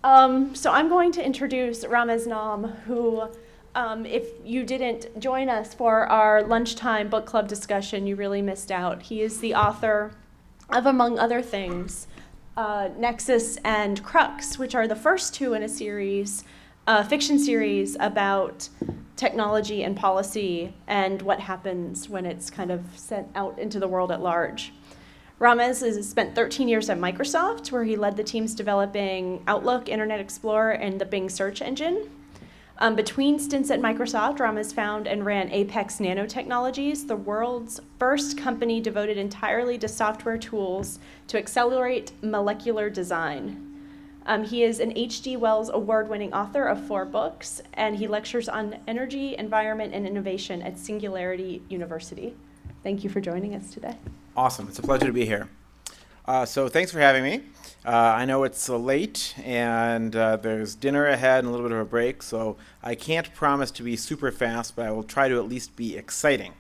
So I'm going to introduce Ramez Nam, who, if you didn't join us for our lunchtime book club discussion, you really missed out. He is the author of, among other things, Nexus and Crux, which are the first two in a series, fiction series about technology and policy and what happens when it's kind of sent out into the world at large. Ramez has spent 13 years at Microsoft, where he led the teams developing Outlook, Internet Explorer, and the Bing search engine. Between stints at Microsoft, Ramez found and ran Apex Nanotechnologies, the world's first company devoted entirely to software tools to accelerate molecular design. He is an H.G. Wells award-winning author of 4 books, and he lectures on energy, environment, and innovation at Singularity University. Thank you for joining us today. Awesome. It's a pleasure to be here. So thanks for having me. I know it's late and there's dinner ahead and a little bit of a break, so I can't promise to be super fast, but I will try to at least be exciting.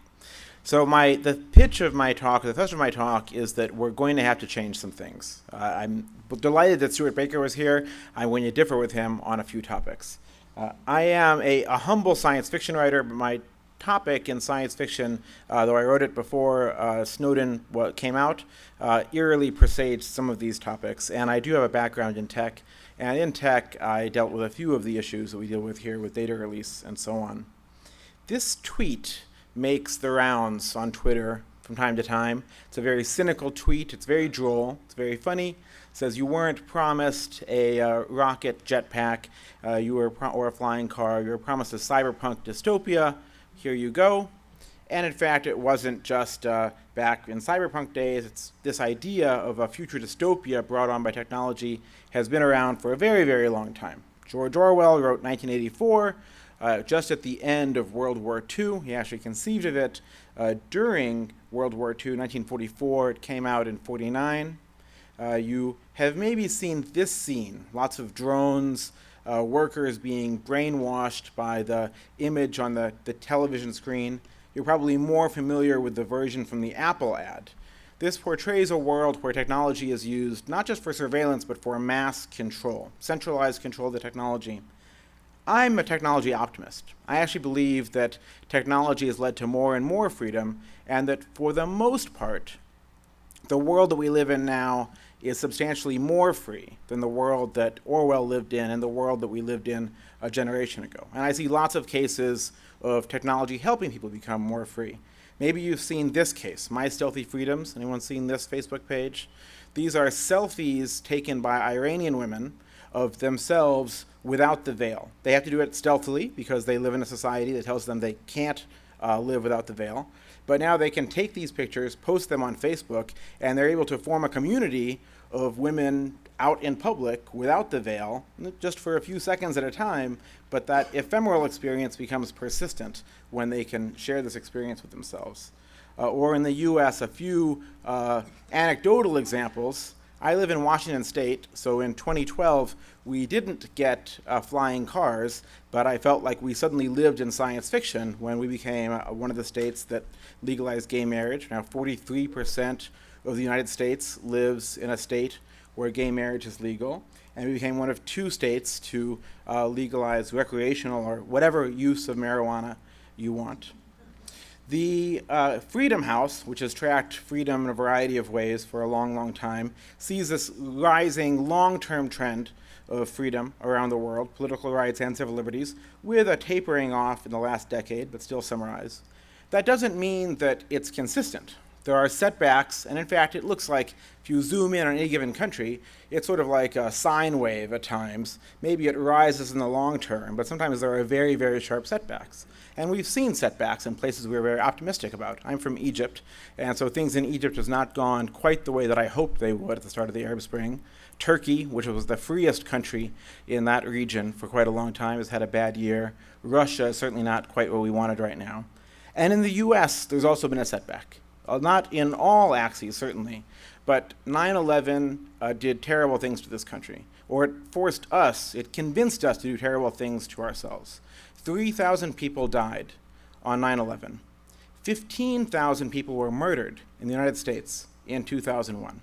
So the pitch of my talk, the thrust of my talk, is that we're going to have to change some things. I'm delighted that Stuart Baker was here. I'm going to differ with him on a few topics. I am a humble science fiction writer, but my topic in science fiction, though I wrote it before Snowden came out, eerily presaged some of these topics. And I do have a background in tech. And in tech, I dealt with a few of the issues that we deal with here with data release and so on. This tweet makes the rounds on Twitter from time to time. It's a very cynical tweet. It's very droll. It's very funny. It says you weren't promised a rocket jetpack or a flying car. You were promised a cyberpunk dystopia. Here you go. And in fact, it wasn't just back in cyberpunk days. It's this idea of a future dystopia brought on by technology has been around for a very, very long time. George Orwell wrote 1984, just at the end of World War II. He actually conceived of it during World War II, 1944. It came out in 49. You have maybe seen this scene, lots of drones, workers being brainwashed by the image on the television screen. You're probably more familiar with the version from the Apple ad. This portrays a world where technology is used not just for surveillance, but for mass control, centralized control of the technology. I'm a technology optimist. I actually believe that technology has led to more and more freedom, and that for the most part, the world that we live in now is substantially more free than the world that Orwell lived in and the world that we lived in a generation ago. And I see lots of cases of technology helping people become more free. Maybe you've seen this case, My Stealthy Freedoms. Anyone seen this Facebook page? These are selfies taken by Iranian women of themselves without the veil. They have to do it stealthily because they live in a society that tells them they can't live without the veil. But now they can take these pictures, post them on Facebook, and they're able to form a community of women out in public without the veil, just for a few seconds at a time, but that ephemeral experience becomes persistent when they can share this experience with themselves. Or in the US, a few anecdotal examples. I live in Washington State, so in 2012, we didn't get flying cars, but I felt like we suddenly lived in science fiction when we became one of the states that legalized gay marriage. Now 43% of the United States lives in a state where gay marriage is legal, and we became one of 2 states to legalize recreational or whatever use of marijuana you want. The Freedom House, which has tracked freedom in a variety of ways for a long, long time, sees this rising long-term trend of freedom around the world, political rights and civil liberties, with a tapering off in the last decade, but still some rise. That doesn't mean that it's consistent. There are setbacks, and in fact, it looks like if you zoom in on any given country, it's sort of like a sine wave at times. Maybe it rises in the long term, but sometimes there are very, very sharp setbacks. And we've seen setbacks in places we're very optimistic about. I'm from Egypt, and so things in Egypt has not gone quite the way that I hoped they would at the start of the Arab Spring. Turkey, which was the freest country in that region for quite a long time, has had a bad year. Russia is certainly not quite what we wanted right now. And in the US, there's also been a setback. Not in all axes, certainly, but 9/11 did terrible things to this country. Or it convinced us to do terrible things to ourselves. 3,000 people died on 9/11. 15,000 people were murdered in the United States in 2001.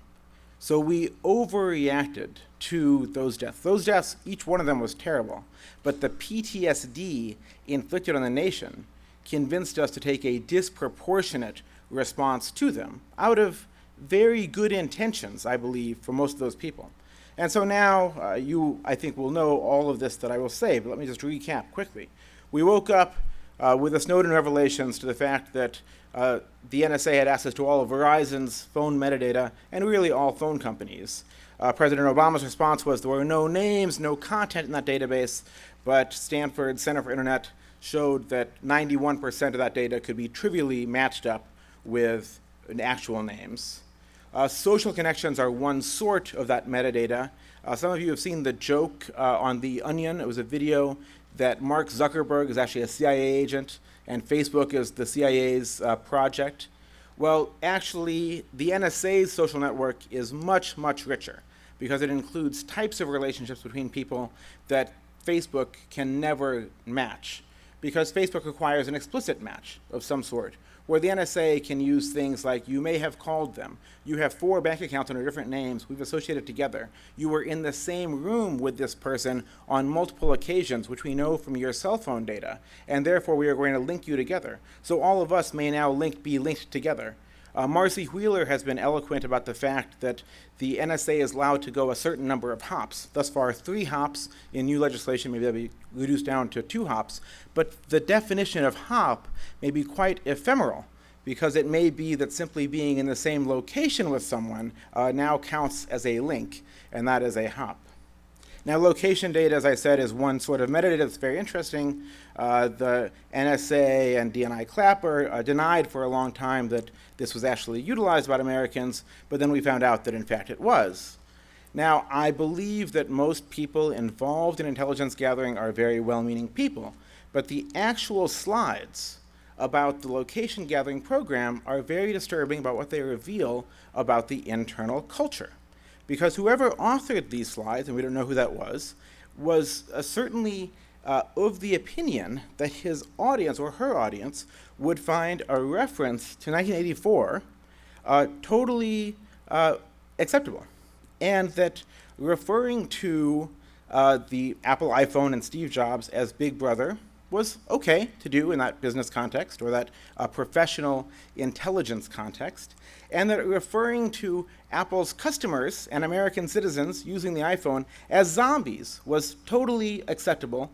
So we overreacted to those deaths. Those deaths, each one of them was terrible. But the PTSD inflicted on the nation convinced us to take a disproportionate response to them out of very good intentions, I believe, for most of those people. And so now you, I think, will know all of this that I will say, but let me just recap quickly. We woke up with the Snowden revelations to the fact that the NSA had access to all of Verizon's phone metadata and really all phone companies. President Obama's response was there were no names, no content in that database, but Stanford Center for Internet showed that 91% of that data could be trivially matched up with actual names. Social connections are one sort of that metadata. Some of you have seen the joke on The Onion. It was a video that Mark Zuckerberg is actually a CIA agent and Facebook is the CIA's project. Well, actually, the NSA's social network is much, much richer because it includes types of relationships between people that Facebook can never match, because Facebook requires an explicit match of some sort, where the NSA can use things like, you may have called them, you have 4 bank accounts under different names, we've associated together, you were in the same room with this person on multiple occasions, which we know from your cell phone data, and therefore we are going to link you together. So all of us may now be linked together. Marcy Wheeler has been eloquent about the fact that the NSA is allowed to go a certain number of hops. Thus far, 3 hops. In new legislation, maybe that'll be reduced down to 2 hops. But the definition of hop may be quite ephemeral, because it may be that simply being in the same location with someone now counts as a link, and that is a hop. Now, location data, as I said, is one sort of metadata that's very interesting. The NSA and DNI Clapper denied for a long time that this was actually utilized by Americans, but then we found out that, in fact, it was. Now, I believe that most people involved in intelligence gathering are very well-meaning people, but the actual slides about the location gathering program are very disturbing about what they reveal about the internal culture. Because whoever authored these slides, and we don't know who that was certainly of the opinion that his audience or her audience would find a reference to 1984 totally acceptable. And that referring to the Apple iPhone and Steve Jobs as Big Brother was okay to do in that business context or that professional intelligence context, and that referring to Apple's customers and American citizens using the iPhone as zombies was totally acceptable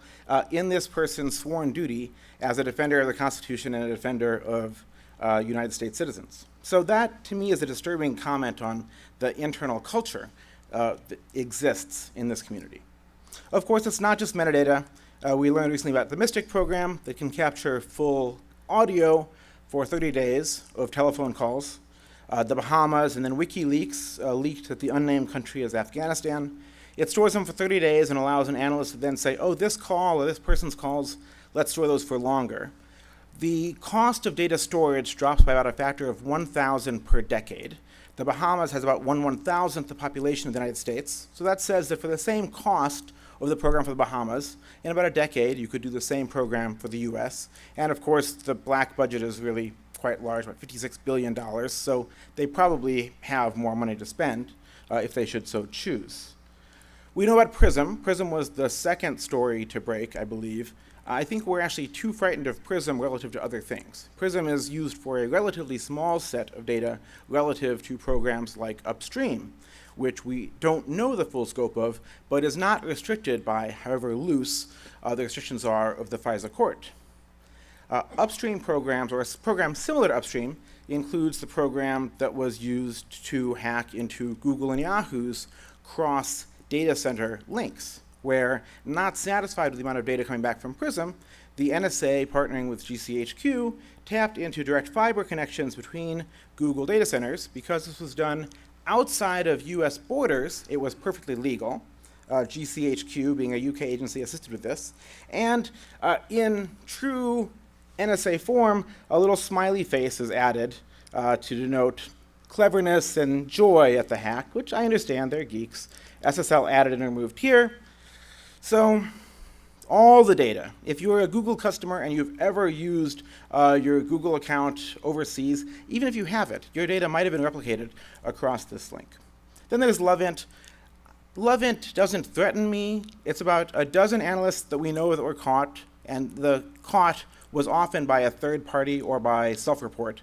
in this person's sworn duty as a defender of the Constitution and a defender of United States citizens. So that, to me, is a disturbing comment on the internal culture that exists in this community. Of course, it's not just metadata. We learned recently about the Mystic program that can capture full audio for 30 days of telephone calls. The Bahamas, and then WikiLeaks leaked that the unnamed country is Afghanistan. It stores them for 30 days and allows an analyst to then say, oh, this call or this person's calls, let's store those for longer. The cost of data storage drops by about a factor of 1,000 per decade. The Bahamas has about 1/1,000th the population of the United States. So that says that for the same cost of the program for the Bahamas, in about a decade, you could do the same program for the US. And of course, the black budget is really quite large, about $56 billion, so they probably have more money to spend if they should so choose. We know about PRISM. PRISM was the second story to break, I believe. I think we're actually too frightened of PRISM relative to other things. PRISM is used for a relatively small set of data relative to programs like Upstream, which we don't know the full scope of, but is not restricted by however loose the restrictions are of the FISA court. Upstream programs, or a program similar to Upstream, includes the program that was used to hack into Google and Yahoo's cross data center links, where, not satisfied with the amount of data coming back from PRISM, the NSA, partnering with GCHQ, tapped into direct fiber connections between Google data centers. Because this was done outside of US borders, it was perfectly legal. GCHQ, being a UK agency, assisted with this. And in true NSA form, a little smiley face is added to denote cleverness and joy at the hack, which I understand, they're geeks. SSL added and removed here. So all the data, if you're a Google customer and you've ever used your Google account overseas, even if you have it, your data might have been replicated across this link. Then there's Lovint. Lovint doesn't threaten me. It's about a dozen analysts that we know that were caught, and the caught was often by a third party or by self-report.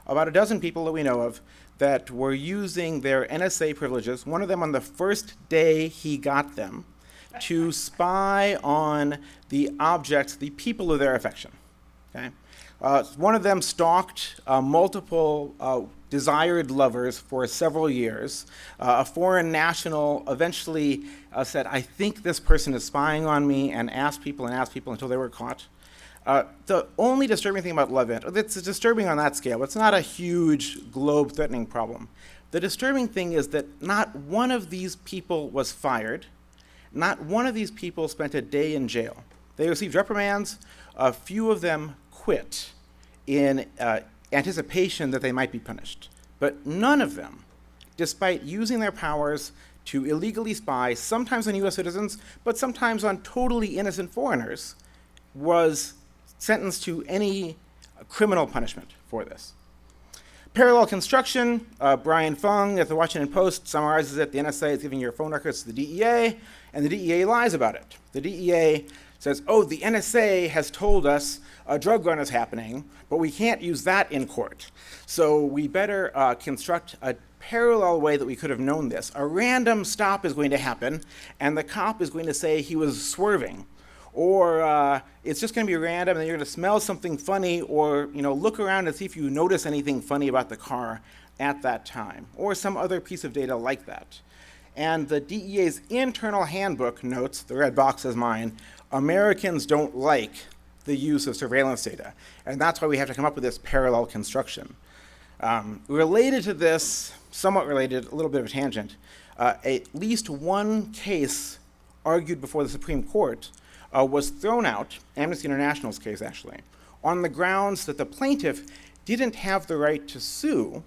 About a dozen people that we know of that were using their NSA privileges, one of them on the first day he got them, to spy on the objects, the people of their affection. Okay? One of them stalked multiple desired lovers for several years. A foreign national eventually said, I think this person is spying on me, and asked people until they were caught. The only disturbing thing about Lovint, it's disturbing on that scale, it's not a huge globe-threatening problem. The disturbing thing is that not one of these people was fired. Not one of these people spent a day in jail. They received reprimands. A few of them quit in anticipation that they might be punished. But none of them, despite using their powers to illegally spy, sometimes on US citizens, but sometimes on totally innocent foreigners, was sentenced to any criminal punishment for this. Parallel construction, Brian Fung at the Washington Post summarizes it. The NSA is giving your phone records to the DEA, and the DEA lies about it. The DEA says, oh, the NSA has told us a drug run is happening, but we can't use that in court. So we better construct a parallel way that we could have known this. A random stop is going to happen, and the cop is going to say he was swerving. Or it's just going to be random, and then you're going to smell something funny, or look around and see if you notice anything funny about the car at that time, or some other piece of data like that. And the DEA's internal handbook notes, the red box is mine, Americans don't like the use of surveillance data, and that's why we have to come up with this parallel construction. Related to this, somewhat related, a little bit of a tangent, at least one case argued before the Supreme Court was thrown out, Amnesty International's case actually, on the grounds that the plaintiff didn't have the right to sue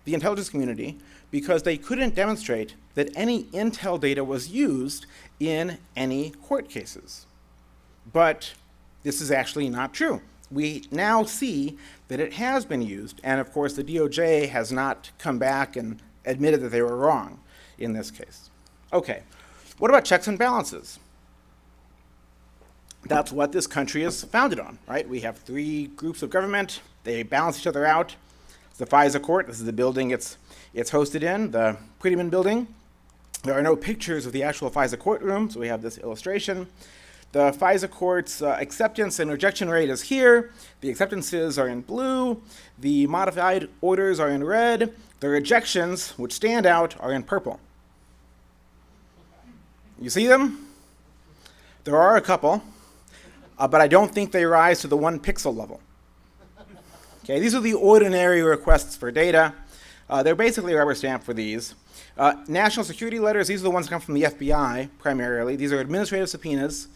the intelligence community because they couldn't demonstrate that any intel data was used in any court cases. But this is actually not true. We now see that it has been used, and of course the DOJ has not come back and admitted that they were wrong in this case. Okay, what about checks and balances? That's what this country is founded on, right? We have three groups of government. They balance each other out. It's the FISA court. This is the building it's hosted in, the Prettyman building. There are no pictures of the actual FISA courtroom, so we have this illustration. The FISA court's acceptance and rejection rate is here. The acceptances are in blue. The modified orders are in red. The rejections, which stand out, are in purple. You see them? There are a couple. But I don't think they rise to the 1 pixel level. Okay, these are the ordinary requests for data. They're basically a rubber stamp for these. National security letters, these are the ones that come from the FBI primarily. These are administrative subpoenas.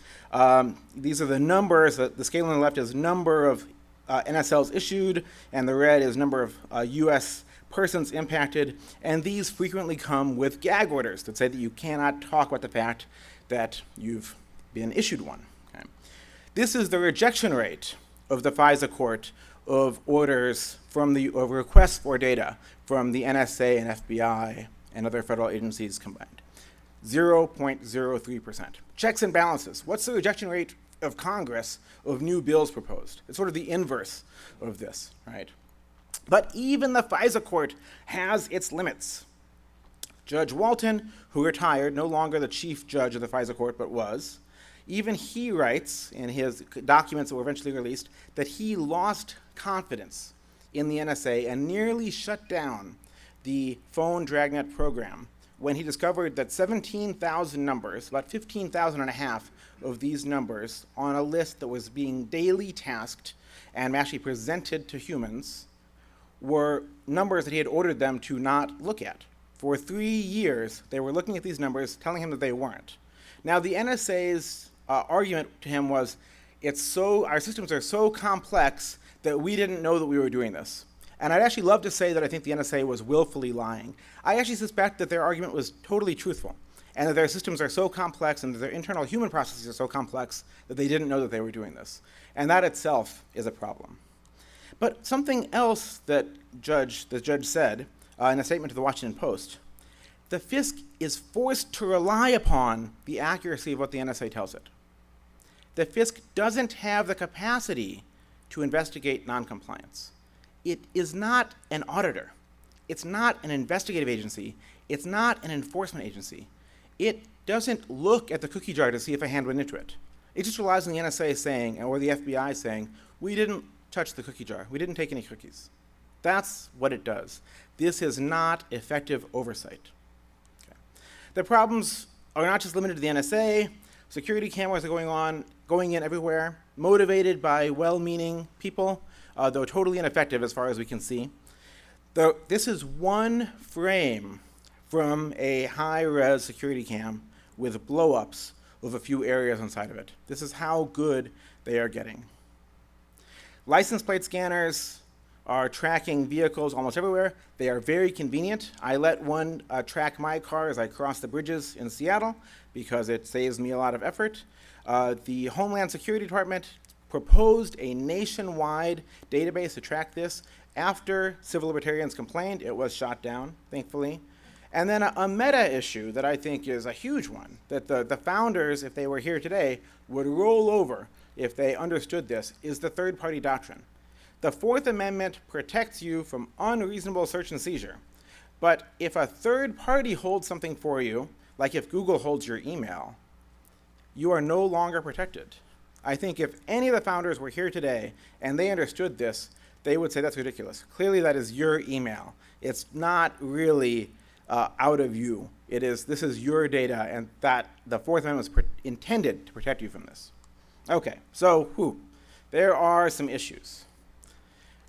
These are the numbers, the scale on the left is number of NSLs issued, and the red is number of US persons impacted. And these frequently come with gag orders that say that you cannot talk about the fact that you've been issued one. This is the rejection rate of the FISA court of orders of requests for data from the NSA and FBI and other federal agencies combined. 0.03%. Checks and balances. What's the rejection rate of Congress of new bills proposed? It's sort of the inverse of this, right? But even the FISA court has its limits. Judge Walton, who retired, no longer the chief judge of the FISA court, but was, even he writes in his documents that were eventually released that he lost confidence in the NSA and nearly shut down the phone dragnet program when he discovered that 17,000 numbers, about 15,000 and a half of these numbers on a list that was being daily tasked and actually presented to humans were numbers that he had ordered them to not look at. For 3 years, they were looking at these numbers, telling him that they weren't. Now, the NSA's argument to him was, our systems are so complex that we didn't know that we were doing this. And I'd actually love to say that I think the NSA was willfully lying. I actually suspect that their argument was totally truthful, and that their systems are so complex and that their internal human processes are so complex that they didn't know that they were doing this. And that itself is a problem. But something else that the judge said in a statement to the Washington Post, the FISC is forced to rely upon the accuracy of what the NSA tells it. The FISC doesn't have the capacity to investigate noncompliance. It is not an auditor. It's not an investigative agency. It's not an enforcement agency. It doesn't look at the cookie jar to see if a hand went into it. It just relies on the NSA saying, or the FBI saying, we didn't touch the cookie jar. We didn't take any cookies. That's what it does. This is not effective oversight. Okay. The problems are not just limited to the NSA. Security cameras are going in everywhere, motivated by well-meaning people, though totally ineffective as far as we can see. This is one frame from a high-res security cam with blow-ups of a few areas inside of it. This is how good they are getting. License plate scanners are tracking vehicles almost everywhere. They are very convenient. I let one track my car as I cross the bridges in Seattle because it saves me a lot of effort. The Homeland Security Department proposed a nationwide database to track this. After civil libertarians complained, it was shot down, thankfully. And then a meta issue that I think is a huge one, that the founders, if they were here today, would roll over if they understood this, is the third-party doctrine. The Fourth Amendment protects you from unreasonable search and seizure. But if a third party holds something for you, like if Google holds your email, you are no longer protected. I think if any of the founders were here today and they understood this, they would say that's ridiculous. Clearly that is your email. It's not really out of you. This is your data, and that the Fourth Amendment was intended to protect you from this. Okay, so there are some issues.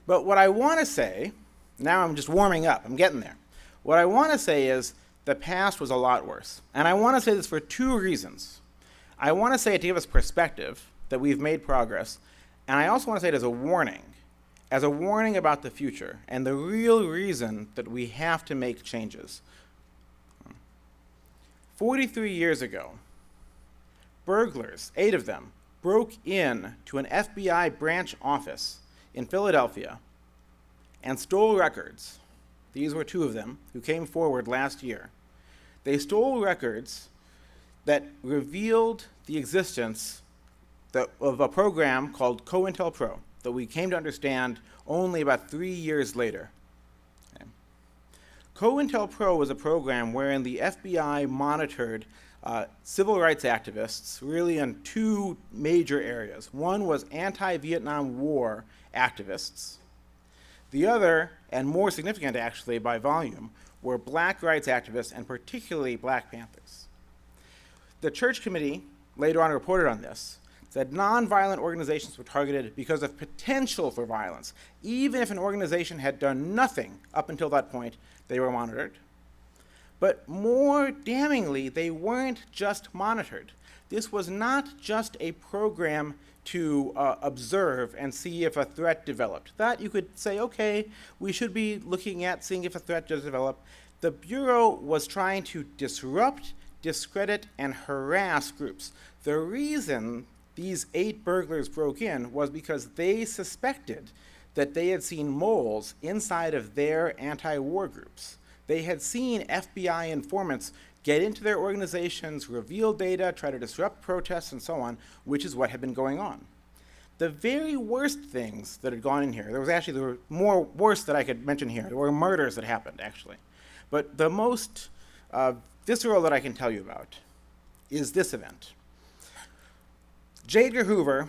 But what I want to say, now I'm just warming up, I'm getting there. What I want to say is the past was a lot worse. And I want to say this for two reasons. I want to say it to give us perspective that we've made progress, and I also want to say it as a warning about the future and the real reason that we have to make changes. 43 years ago, burglars, 8 of them, broke in to an FBI branch office in Philadelphia and stole records. These were 2 of them who came forward last year. They stole records that revealed the existence of a program called COINTELPRO that we came to understand only about 3 years later. Okay. COINTELPRO was a program wherein the FBI monitored civil rights activists really in 2 major areas. One was anti-Vietnam War activists. The other, and more significant actually by volume, were black rights activists and particularly Black Panthers. The Church Committee later on reported on this, said nonviolent organizations were targeted because of potential for violence. Even if an organization had done nothing up until that point, they were monitored. But more damningly, they weren't just monitored. This was not just a program to observe and see if a threat developed. That you could say, okay, we should be looking at seeing if a threat does develop. The Bureau was trying to disrupt, discredit, and harass groups. The reason these 8 burglars broke in was because they suspected that they had seen moles inside of their anti-war groups. They had seen FBI informants get into their organizations, reveal data, try to disrupt protests, and so on, which is what had been going on. The very worst things that had gone in here, there were more worse that I could mention here. There were murders that happened, actually. But the most visceral that I can tell you about is this event. J. Edgar Hoover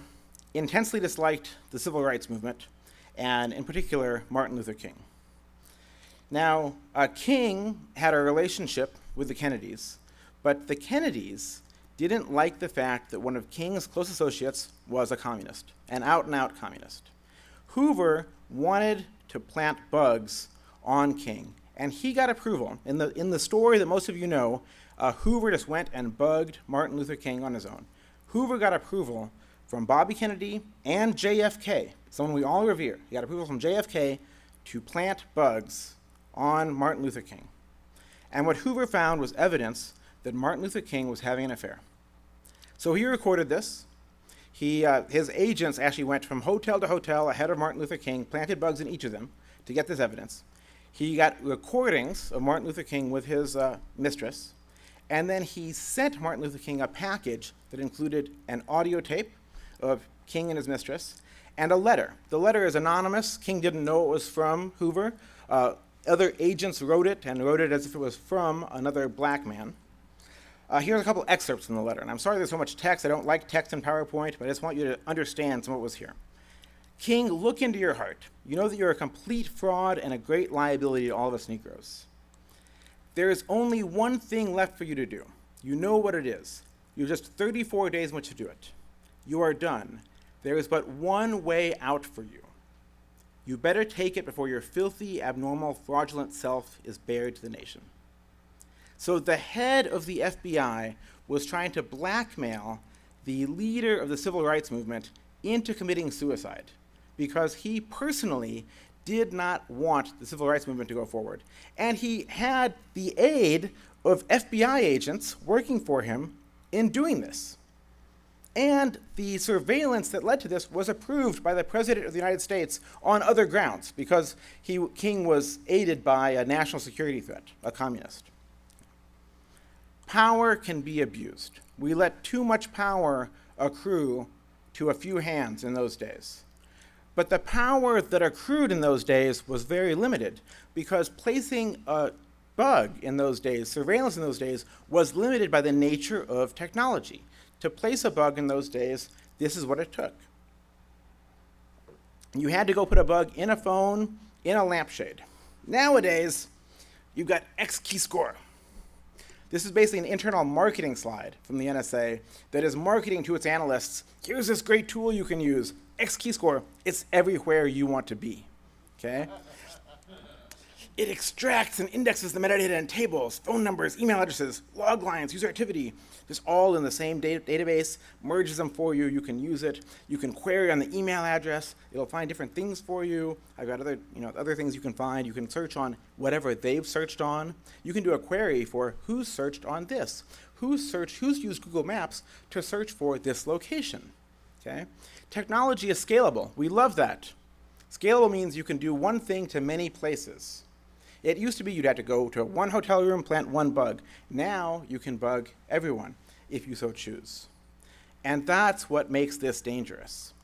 intensely disliked the civil rights movement, and in particular, Martin Luther King. Now, King had a relationship with the Kennedys, but the Kennedys didn't like the fact that one of King's close associates was a communist, an out-and-out communist. Hoover wanted to plant bugs on King, and he got approval. In the story that most of you know, Hoover just went and bugged Martin Luther King on his own. Hoover got approval from Bobby Kennedy and JFK, someone we all revere. He got approval from JFK to plant bugs on Martin Luther King. And what Hoover found was evidence that Martin Luther King was having an affair. So he recorded this. His agents actually went from hotel to hotel ahead of Martin Luther King, planted bugs in each of them to get this evidence. He got recordings of Martin Luther King with his mistress, and then he sent Martin Luther King a package that included an audio tape of King and his mistress, and a letter. The letter is anonymous. King didn't know it was from Hoover. Other agents wrote it, and wrote it as if it was from another black man. Here's a couple excerpts from the letter, and I'm sorry there's so much text. I don't like text in PowerPoint, but I just want you to understand some of what was here. King, look into your heart. You know that you're a complete fraud and a great liability to all of us Negroes. There is only one thing left for you to do. You know what it is. You have just 34 days in which to do it. You are done. There is but one way out for you. You better take it before your filthy, abnormal, fraudulent self is bared to the nation. So the head of the FBI was trying to blackmail the leader of the civil rights movement into committing suicide because he personally did not want the civil rights movement to go forward. And he had the aid of FBI agents working for him in doing this. And the surveillance that led to this was approved by the President of the United States on other grounds because King was aided by a national security threat, a communist. Power can be abused. We let too much power accrue to a few hands in those days. But the power that accrued in those days was very limited because placing a bug in those days, surveillance in those days, was limited by the nature of technology. To place a bug in those days, this is what it took. You had to go put a bug in a phone, in a lampshade. Nowadays, you've got X key score. This is basically an internal marketing slide from the NSA that is marketing to its analysts. Here's this great tool you can use, X key score. It's everywhere you want to be, okay? It extracts and indexes the metadata in tables, phone numbers, email addresses, log lines, user activity, just all in the same database, merges them for you. You can use it. You can query on the email address. It'll find different things for you. I've got other things you can find. You can search on whatever they've searched on. You can do a query for who's searched on this, who's used Google Maps to search for this location. Okay? Technology is scalable. We love that. Scalable means you can do one thing to many places. It used to be you'd have to go to one hotel room, plant one bug. Now you can bug everyone if you so choose. And that's what makes this dangerous.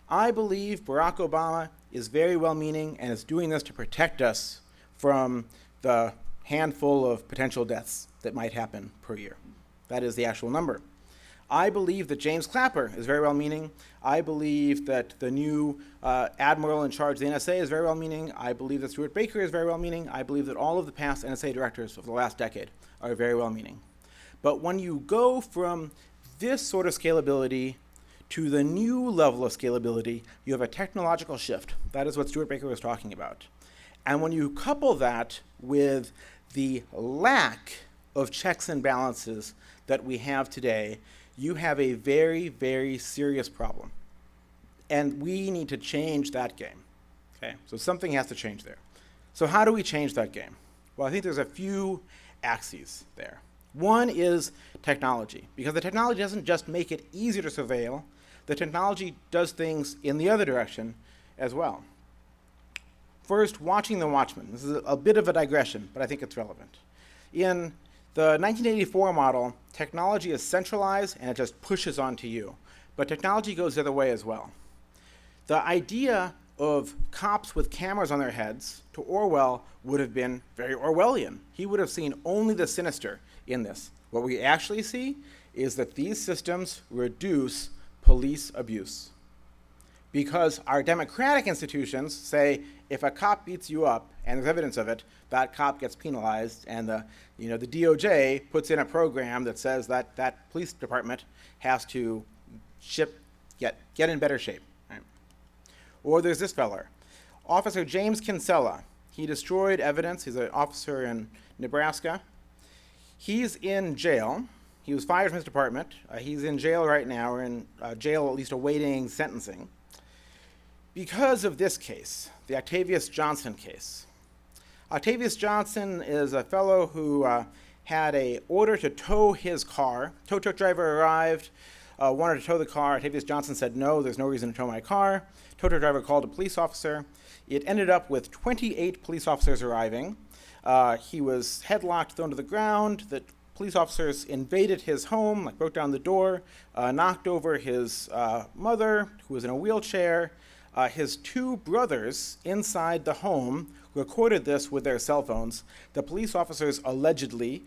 I believe Barack Obama is very well-meaning and is doing this to protect us from the handful of potential deaths that might happen per year. That is the actual number. I believe that James Clapper is very well-meaning. I believe that the new admiral in charge of the NSA is very well-meaning. I believe that Stuart Baker is very well-meaning. I believe that all of the past NSA directors of the last decade are very well-meaning. But when you go from this sort of scalability to the new level of scalability, you have a technological shift. That is what Stuart Baker was talking about. And when you couple that with the lack of checks and balances that we have today, you have a very, very serious problem. And we need to change that game. Okay? So something has to change there. So how do we change that game? Well, I think there's a few axes there. One is technology, because the technology doesn't just make it easier to surveil, the technology does things in the other direction as well. First, watching the watchman. This is a bit of a digression, but I think it's relevant. In the 1984 model, technology is centralized and it just pushes onto you. But technology goes the other way as well. The idea of cops with cameras on their heads to Orwell would have been very Orwellian. He would have seen only the sinister in this. What we actually see is that these systems reduce police abuse. Because our democratic institutions say if a cop beats you up and there's evidence of it, that cop gets penalized, and the DOJ puts in a program that says that that police department has to get in better shape. Right? Or there's this feller, Officer James Kinsella. He destroyed evidence. He's an officer in Nebraska. He's in jail. He was fired from his department. He's in jail right now, or in jail at least awaiting sentencing, because of this case, the Octavius Johnson case. Octavius Johnson is a fellow who had an order to tow his car. Tow truck driver arrived. wanted to tow the car. Octavius Johnson said, no, there's no reason to tow my car. Tow truck driver called a police officer. It ended up with 28 police officers arriving. He was headlocked, thrown to the ground. The police officers invaded his home, like broke down the door, knocked over his mother, who was in a wheelchair. His two brothers inside the home recorded this with their cell phones. The police officers allegedly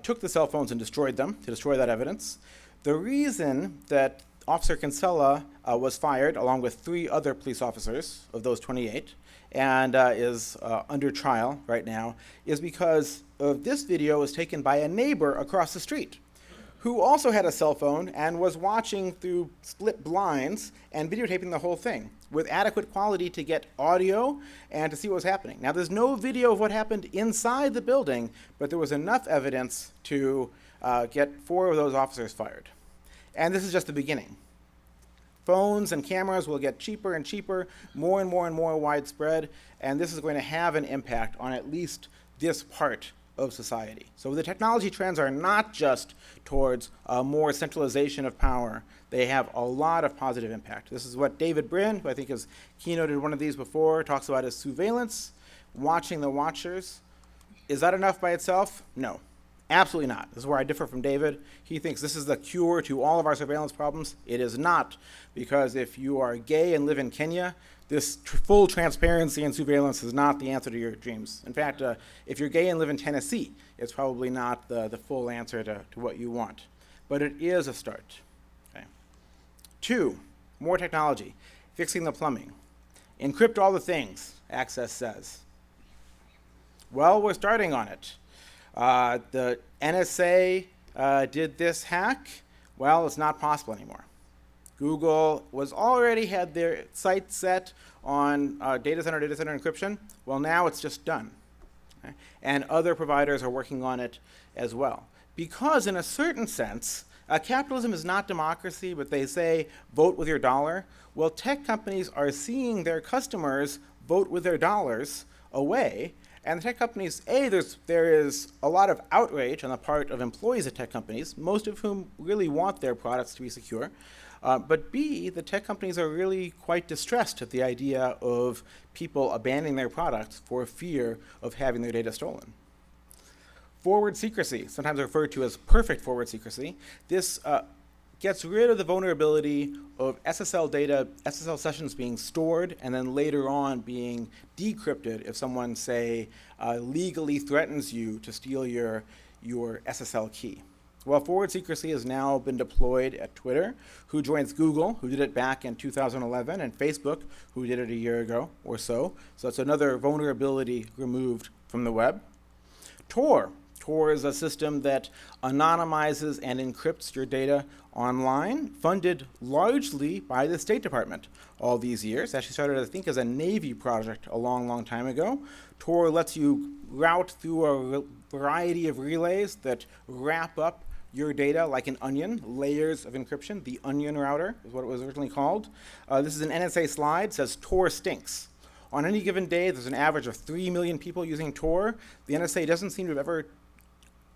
took the cell phones and destroyed them to destroy that evidence. The reason that Officer Kinsella was fired, along with 3 other police officers of those 28, and is under trial right now, is because of this video was taken by a neighbor across the street who also had a cell phone and was watching through split blinds and videotaping the whole thing with adequate quality to get audio and to see what was happening. Now, there's no video of what happened inside the building, but there was enough evidence to get 4 of those officers fired. And this is just the beginning. Phones and cameras will get cheaper and cheaper, more and more and more widespread, and this is going to have an impact on at least this part of society. So the technology trends are not just towards more centralization of power. They have a lot of positive impact. This is what David Brin, who I think has keynoted one of these before, talks about as surveillance, watching the watchers. Is that enough by itself? No. Absolutely not. This is where I differ from David. He thinks this is the cure to all of our surveillance problems. It is not, because if you are gay and live in Kenya, this full transparency and surveillance is not the answer to your dreams. In fact, if you're gay and live in Tennessee, it's probably not the full answer to what you want. But it is a start. Okay. 2, more technology, fixing the plumbing. Encrypt all the things, Access says. Well, we're starting on it. The NSA did this hack. Well, it's not possible anymore. Google was already had their sights set on data center encryption. Well, now it's just done. Okay? And other providers are working on it as well. Because in a certain sense, capitalism is not democracy, but they say vote with your dollar. Well, tech companies are seeing their customers vote with their dollars away. And the tech companies, there is a lot of outrage on the part of employees at tech companies, most of whom really want their products to be secure. But B, the tech companies are really quite distressed at the idea of people abandoning their products for fear of having their data stolen. Forward secrecy, sometimes referred to as perfect forward secrecy. This gets rid of the vulnerability of SSL data, SSL sessions being stored and then later on being decrypted if someone, say, legally threatens you to steal your SSL key. Well, forward secrecy has now been deployed at Twitter, who joins Google, who did it back in 2011, and Facebook, who did it a year ago or so. So that's another vulnerability removed from the web. Tor. Tor is a system that anonymizes and encrypts your data online, funded largely by the State Department all these years. Actually started, I think, as a Navy project a long, long time ago. Tor lets you route through a variety of relays that wrap up your data like an onion, layers of encryption. The onion router is what it was originally called. This is an NSA slide, says Tor stinks. On any given day, there's an average of 3 million people using Tor. The NSA doesn't seem to have ever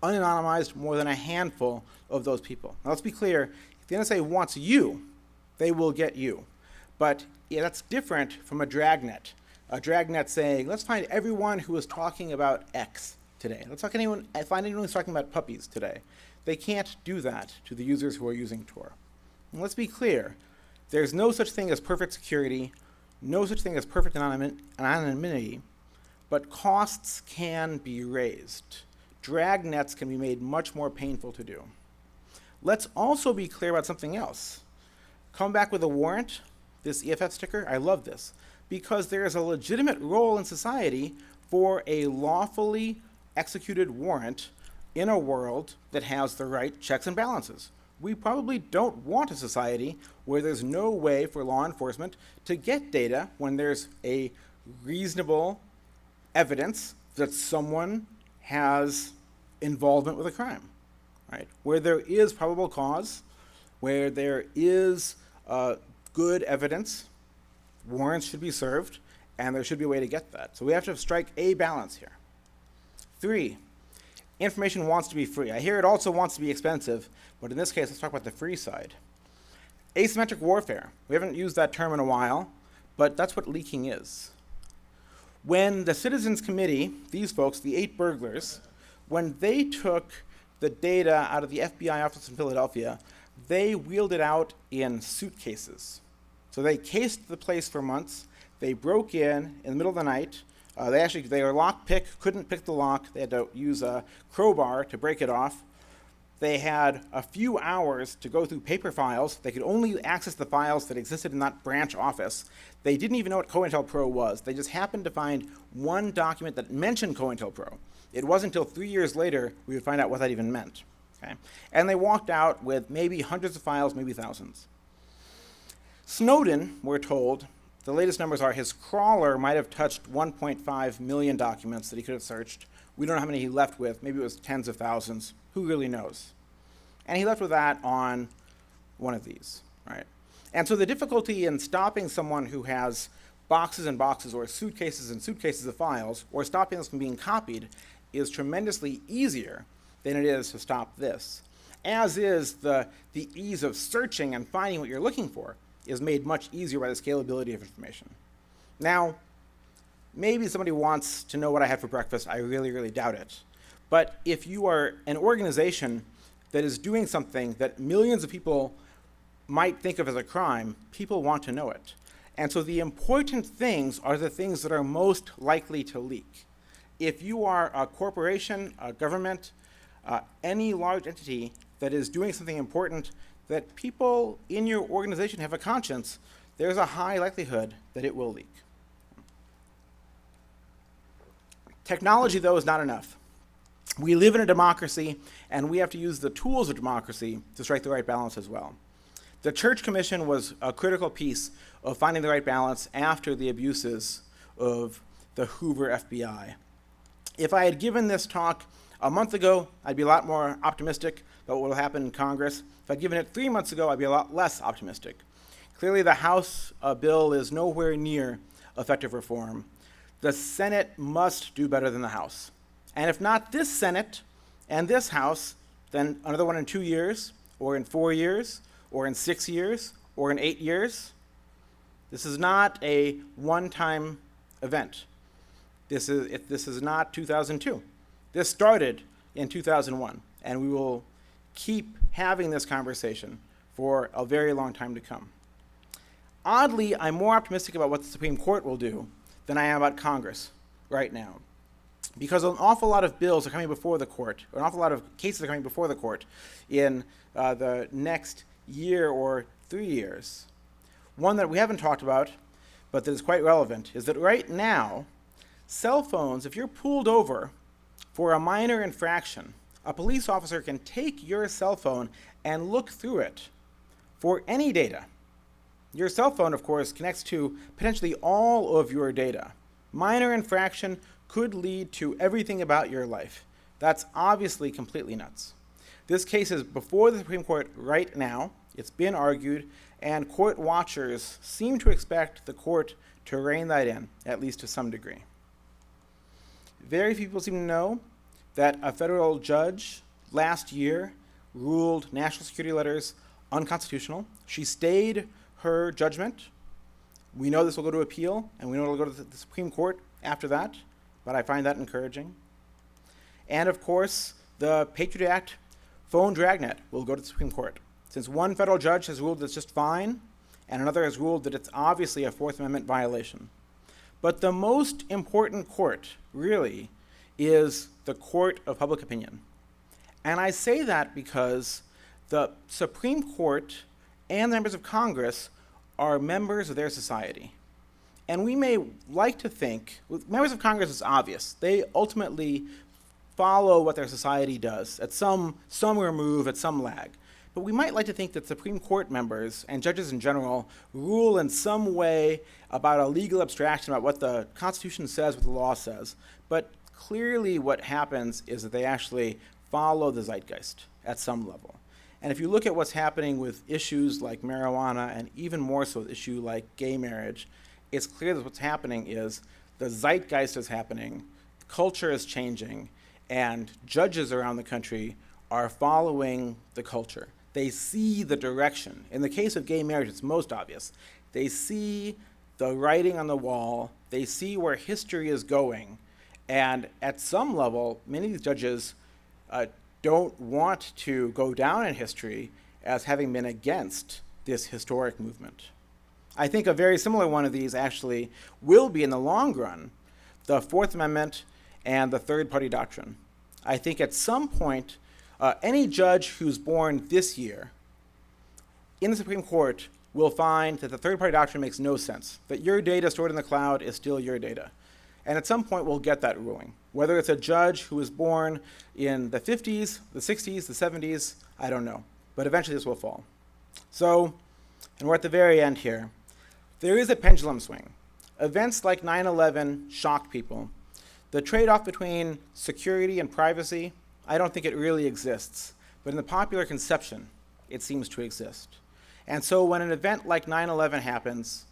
unanonymized more than a handful of those people. Now let's be clear, if the NSA wants you, they will get you. But yeah, that's different from a dragnet. A dragnet saying, let's find everyone who is talking about X today. Let's find anyone who's talking about puppies today. They can't do that to the users who are using Tor. And let's be clear, there's no such thing as perfect security, no such thing as perfect anonymity, but costs can be raised. Dragnets can be made much more painful to do. Let's also be clear about something else. Come back with a warrant, this EFF sticker, I love this, because there is a legitimate role in society for a lawfully executed warrant in a world that has the right checks and balances. We probably don't want a society where there's no way for law enforcement to get data when there's a reasonable evidence that someone has involvement with a crime, right? Where there is probable cause, where there is good evidence, warrants should be served, and there should be a way to get that. So we have to strike a balance here. 3, information wants to be free. I hear it also wants to be expensive, but in this case, let's talk about the free side. Asymmetric warfare. We haven't used that term in a while, but that's what leaking is. When the Citizens Committee, these folks, the 8 burglars, when they took the data out of the FBI office in Philadelphia, they wheeled it out in suitcases. So they cased the place for months. They broke in the middle of the night. They were lock-pick, couldn't pick the lock. They had to use a crowbar to break it off. They had a few hours to go through paper files. They could only access the files that existed in that branch office. They didn't even know what COINTELPRO was. They just happened to find one document that mentioned COINTELPRO. It wasn't until 3 years later we would find out what that even meant. Okay? And they walked out with maybe hundreds of files, maybe thousands. Snowden, we're told, the latest numbers are his crawler might have touched 1.5 million documents that he could have searched. We don't know how many he left with. Maybe it was tens of thousands. Who really knows? And he left with that on one of these, right? And so the difficulty in stopping someone who has boxes and boxes or suitcases and suitcases of files, or stopping this from being copied, is tremendously easier than it is to stop this. As is the ease of searching and finding what you're looking for is made much easier by the scalability of information. Now, maybe somebody wants to know what I had for breakfast. I really, really doubt it. But if you are an organization that is doing something that millions of people might think of as a crime, people want to know it. And so the important things are the things that are most likely to leak. If you are a corporation, a government, any large entity that is doing something important that people in your organization have a conscience, there's a high likelihood that it will leak. Technology, though, is not enough. We live in a democracy, and we have to use the tools of democracy to strike the right balance as well. The Church Commission was a critical piece of finding the right balance after the abuses of the Hoover FBI. If I had given this talk a month ago, I'd be a lot more optimistic about what will happen in Congress. If I'd given it 3 months ago, I'd be a lot less optimistic. Clearly, the House bill is nowhere near effective reform. The Senate must do better than the House. And if not this Senate and this House, then another one in 2 years, or in 4 years, or in 6 years, or in 8 years. This is not a one-time event. This is not 2002. This started in 2001, and we will keep having this conversation for a very long time to come. Oddly, I'm more optimistic about what the Supreme Court will do than I am about Congress right now, because an awful lot of bills are coming before the court, or an awful lot of cases are coming before the court in the next year or 3 years. One that we haven't talked about, but that is quite relevant, is that right now, cell phones, if you're pulled over for a minor infraction, a police officer can take your cell phone and look through it for any data. Your cell phone, of course, connects to potentially all of your data. Minor infraction could lead to everything about your life. That's obviously completely nuts. This case is before the Supreme Court right now. It's been argued, and court watchers seem to expect the court to rein that in, at least to some degree. Very few people seem to know that a federal judge last year ruled national security letters unconstitutional. She stayed her judgment. We know this will go to appeal, and we know it will go to the Supreme Court after that, but I find that encouraging. And of course, the Patriot Act phone dragnet will go to the Supreme Court. Since one federal judge has ruled it's just fine, and another has ruled that it's obviously a Fourth Amendment violation. But the most important court, really, is the court of public opinion. And I say that because the Supreme Court and the members of Congress are members of their society. And we may like to think, with members of Congress is obvious. They ultimately follow what their society does at some remove, at some lag. But we might like to think that Supreme Court members and judges in general rule in some way about a legal abstraction about what the Constitution says, what the law says. But clearly what happens is that they actually follow the zeitgeist at some level. And if you look at what's happening with issues like marijuana, and even more so with issues like gay marriage, it's clear that what's happening is the zeitgeist is happening, culture is changing, and judges around the country are following the culture. They see the direction. In the case of gay marriage, it's most obvious. They see the writing on the wall. They see where history is going. And at some level, many of these judges don't want to go down in history as having been against this historic movement. I think a very similar one of these actually will be, in the long run, the Fourth Amendment and the third-party doctrine. I think at some point, any judge who's born this year in the Supreme Court will find that the third-party doctrine makes no sense, that your data stored in the cloud is still your data. And at some point, we'll get that ruling. Whether it's a judge who was born in the 50s, the 60s, the 70s, I don't know. But eventually this will fall. So, and we're at the very end here. There is a pendulum swing. Events like 9/11 shock people. The trade-off between security and privacy, I don't think it really exists. But in the popular conception, it seems to exist. And so when an event like 9/11 happens,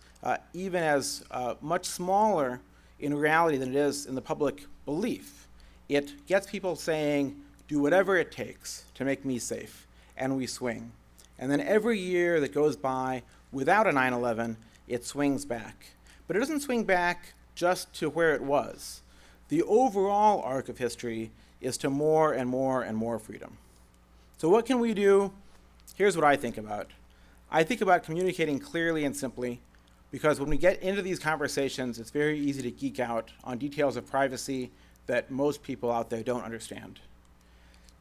even as much smaller in reality than it is in the public belief, it gets people saying, do whatever it takes to make me safe, and we swing. And then every year that goes by without a 9/11, it swings back. But it doesn't swing back just to where it was. The overall arc of history is to more and more and more freedom. So what can we do? Here's what I think about. I think about communicating clearly and simply, because when we get into these conversations, it's very easy to geek out on details of privacy that most people out there don't understand.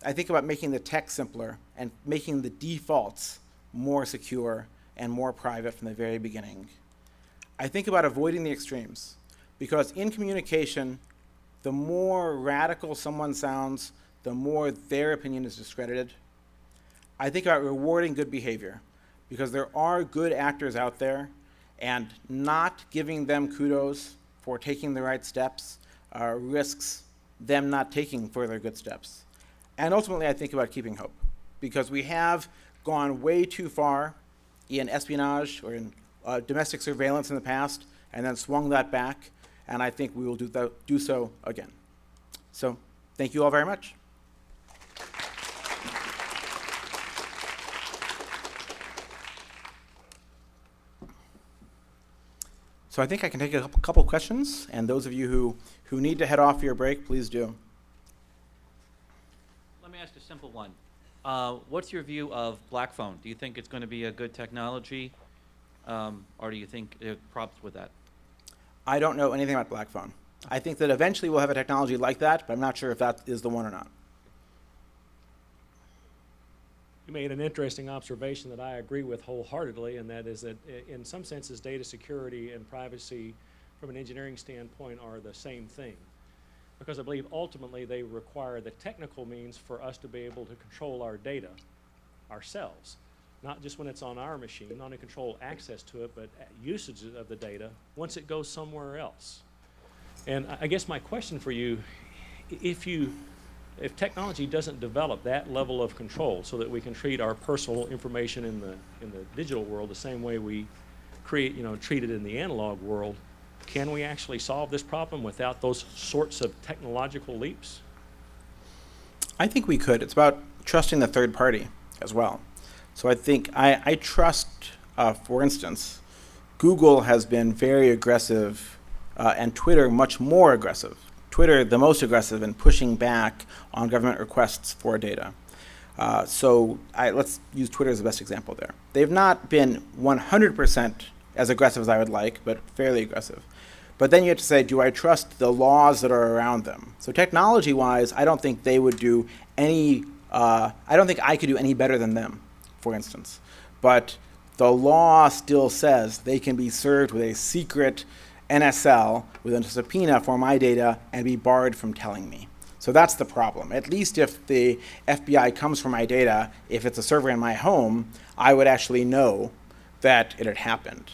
I think about making the text simpler and making the defaults more secure and more private from the very beginning. I think about avoiding the extremes, because in communication, the more radical someone sounds, the more their opinion is discredited. I think about rewarding good behavior, because there are good actors out there, and not giving them kudos for taking the right steps risks them not taking further good steps. And ultimately, I think about keeping hope, because we have gone way too far in espionage or in domestic surveillance in the past, and then swung that back, and I think we will do so again. So thank you all very much. So I think I can take a couple questions, and those of you who need to head off for your break, please do. Let me ask a simple one. What's your view of black phone? Do you think it's going to be a good technology, or do you think there are problems with that? I don't know anything about black phone. I think that eventually we'll have a technology like that, but I'm not sure if that is the one or not. You made an interesting observation that I agree with wholeheartedly, and that is that in some senses data security and privacy from an engineering standpoint are the same thing. Because I believe ultimately they require the technical means for us to be able to control our data ourselves. Not just when it's on our machine, not only control access to it, but usage of the data once it goes somewhere else. And I guess my question for you, if technology doesn't develop that level of control so that we can treat our personal information in the digital world the same way we treat it in the analog world, can we actually solve this problem without those sorts of technological leaps? I think we could. It's about trusting the third party as well. So I think I trust, for instance, Google has been very aggressive and Twitter much more aggressive. Twitter the most aggressive in pushing back on government requests for data. So let's use Twitter as the best example there. They've not been 100% as aggressive as I would like, but fairly aggressive. But then you have to say, do I trust the laws that are around them? So technology-wise, I don't think they would do any, I don't think I could do any better than them, for instance. But the law still says they can be served with a secret NSL with a subpoena for my data and be barred from telling me. So that's the problem. At least if the FBI comes for my data, if it's a server in my home, I would actually know that it had happened.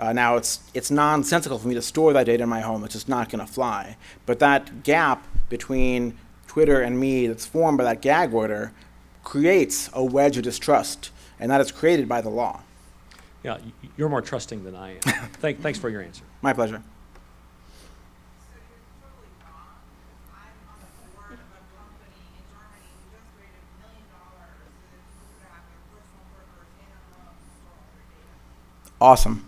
Now, it's nonsensical for me to store that data in my home. It's just not going to fly. But that gap between Twitter and me that's formed by that gag order creates a wedge of distrust, and that is created by the law. Yeah, you're more trusting than I am. Thanks for your answer. My pleasure. Awesome.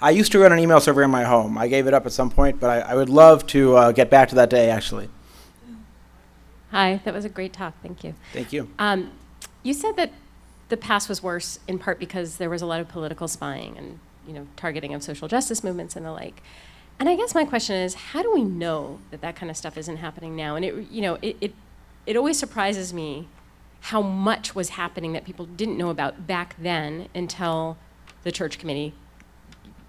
I used to run an email server in my home. I gave it up at some point, but I would love to get back to that day, actually. Hi, that was a great talk. Thank you. Thank you. You said that the past was worse in part because there was a lot of political spying and targeting of social justice movements and the like. And I guess my question is, how do we know that that kind of stuff isn't happening now? And it always surprises me how much was happening that people didn't know about back then until the church committee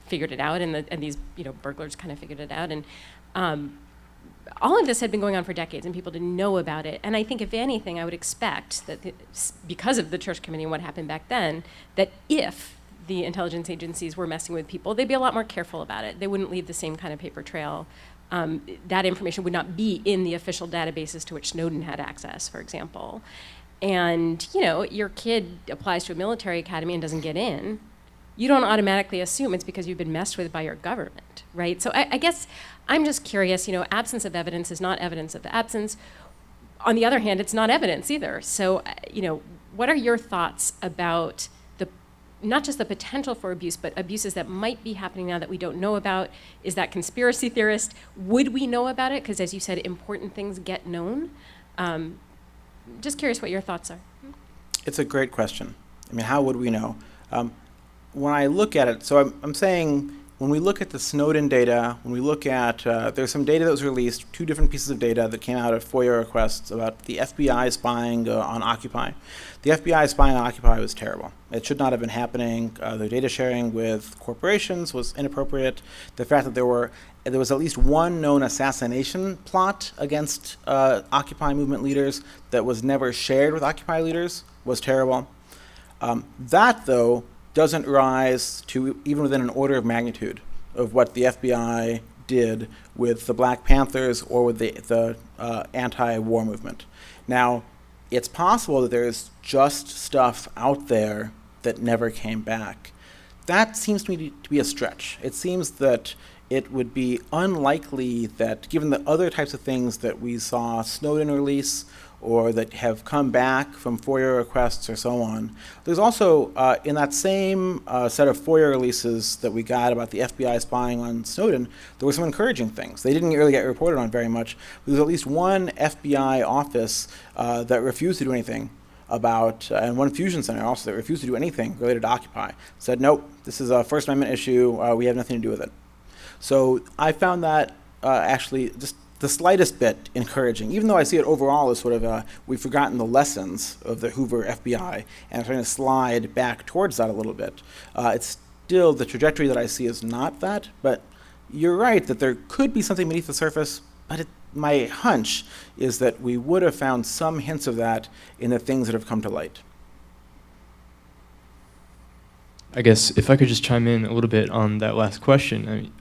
figured it out, and these burglars kind of figured it out, and all of this had been going on for decades, and people didn't know about it. And I think, if anything, I would expect that because of the church committee and what happened back then, that if the intelligence agencies were messing with people, they'd be a lot more careful about it. They wouldn't leave the same kind of paper trail. That information would not be in the official databases to which Snowden had access, for example. And your kid applies to a military academy and doesn't get in, you don't automatically assume it's because you've been messed with by your government, right? So I guess I'm just curious, absence of evidence is not evidence of the absence. On the other hand, it's not evidence either. So, what are your thoughts about not just the potential for abuse, but abuses that might be happening now that we don't know about? Is that conspiracy theorist? Would we know about it? Because as you said, important things get known. Just curious what your thoughts are. It's a great question. I mean, how would we know? When I look at it, so I'm saying when we look at the Snowden data, when we look at, there's some data that was released, 2 different pieces of data that came out of FOIA requests about the FBI spying on Occupy. The FBI spying on Occupy was terrible. It should not have been happening. The data sharing with corporations was inappropriate. The fact that there was at least one known assassination plot against Occupy movement leaders that was never shared with Occupy leaders was terrible. That, though, doesn't rise to even within an order of magnitude of what the FBI did with the Black Panthers or with the anti-war movement. Now, it's possible that there's just stuff out there that never came back. That seems to me to be a stretch. It seems that it would be unlikely that, given the other types of things that we saw Snowden release or that have come back from FOIA requests or so on. There's also, in that same set of FOIA releases that we got about the FBI spying on Snowden, there were some encouraging things. They didn't really get reported on very much. But there's at least one FBI office that refused to do anything about, and one fusion center also that refused to do anything related to Occupy. Said, nope, this is a First Amendment issue, we have nothing to do with it. So I found that actually just the slightest bit encouraging, even though I see it overall as sort of we've forgotten the lessons of the Hoover FBI and trying to slide back towards that a little bit. It's still, the trajectory that I see is not that, but you're right that there could be something beneath the surface, but my hunch is that we would have found some hints of that in the things that have come to light. I guess if I could just chime in a little bit on that last question. I mean,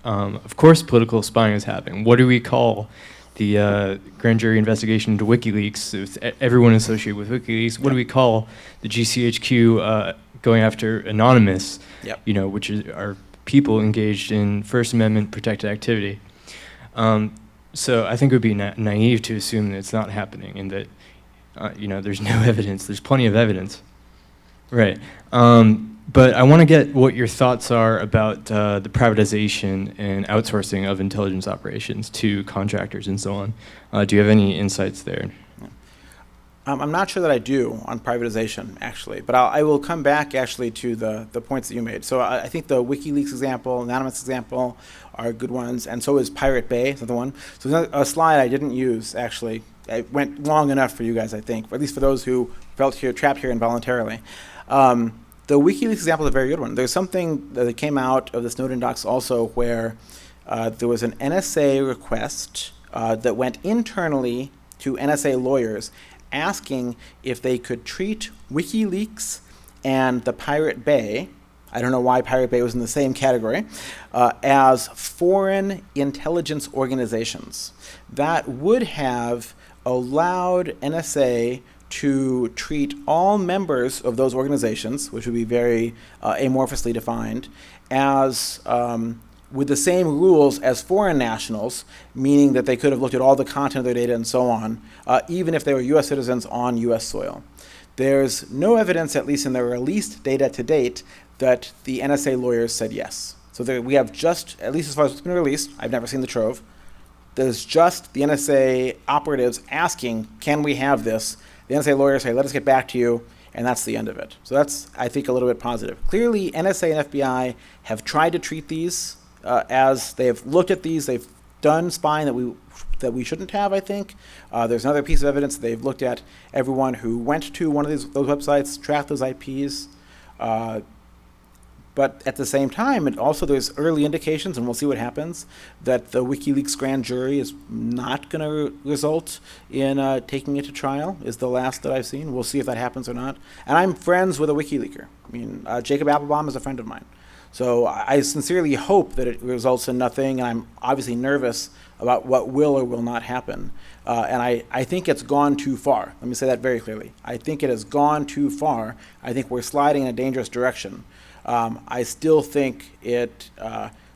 of course political spying is happening. What do we call the grand jury investigation into WikiLeaks? With everyone associated with WikiLeaks, what do we call the GCHQ going after Anonymous, Yep. Which are people engaged in First Amendment protected activity? So I think it would be naive to assume that it's not happening and that, there's no evidence. There's plenty of evidence. Right. But I want to get what your thoughts are about the privatization and outsourcing of intelligence operations to contractors and so on. Do you have any insights there? I'm not sure that I do on privatization, actually, but I will come back actually to the points that you made. So I think the WikiLeaks example, Anonymous example are good ones, and so is Pirate Bay, is the one. So there's a slide I didn't use, actually. It went long enough for you guys, I think, at least for those who felt trapped here involuntarily. The WikiLeaks example is a very good one. There's something that came out of the Snowden docs also where there was an NSA request that went internally to NSA lawyers asking if they could treat WikiLeaks and the Pirate Bay, I don't know why Pirate Bay was in the same category, as foreign intelligence organizations. That would have allowed NSA to treat all members of those organizations, which would be very amorphously defined, as with the same rules as foreign nationals, meaning that they could have looked at all the content of their data and so on, even if they were U.S. citizens on U.S. soil. There's no evidence, at least in the released data to date, that the NSA lawyers said yes. So there, we have just, at least as far as what's been released, I've never seen the trove, there's just the NSA operatives asking, can we have this? The NSA lawyers say, let us get back to you, and that's the end of it. So that's, I think, a little bit positive. Clearly, NSA and FBI have tried to treat these as they've looked at these, they've done spying that we shouldn't have, I think. There's another piece of evidence that they've looked at everyone who went to one of those websites, tracked those IPs. But at the same time, it also there's early indications, and we'll see what happens, that the WikiLeaks grand jury is not going to result in taking it to trial, is the last that I've seen. We'll see if that happens or not. And I'm friends with a WikiLeaker. I mean, Jacob Applebaum is a friend of mine. So I sincerely hope that it results in nothing, and I'm obviously nervous about what will or will not happen. And I think it's gone too far. Let me say that very clearly. I think it has gone too far. I think we're sliding in a dangerous direction. I still think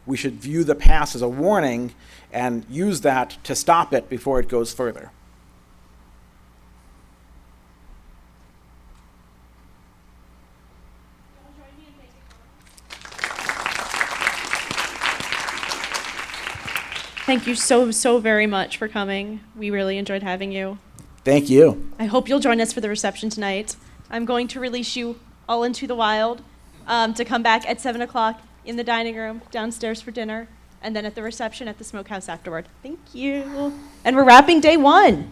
we should view the past as a warning and use that to stop it before it goes further. Thank you so very much for coming. We really enjoyed having you. Thank you. I hope you'll join us for the reception tonight. I'm going to release you all into the wild to come back at 7 o'clock in the dining room downstairs for dinner, and then at the reception at the smokehouse afterward. Thank you. And we're wrapping day one.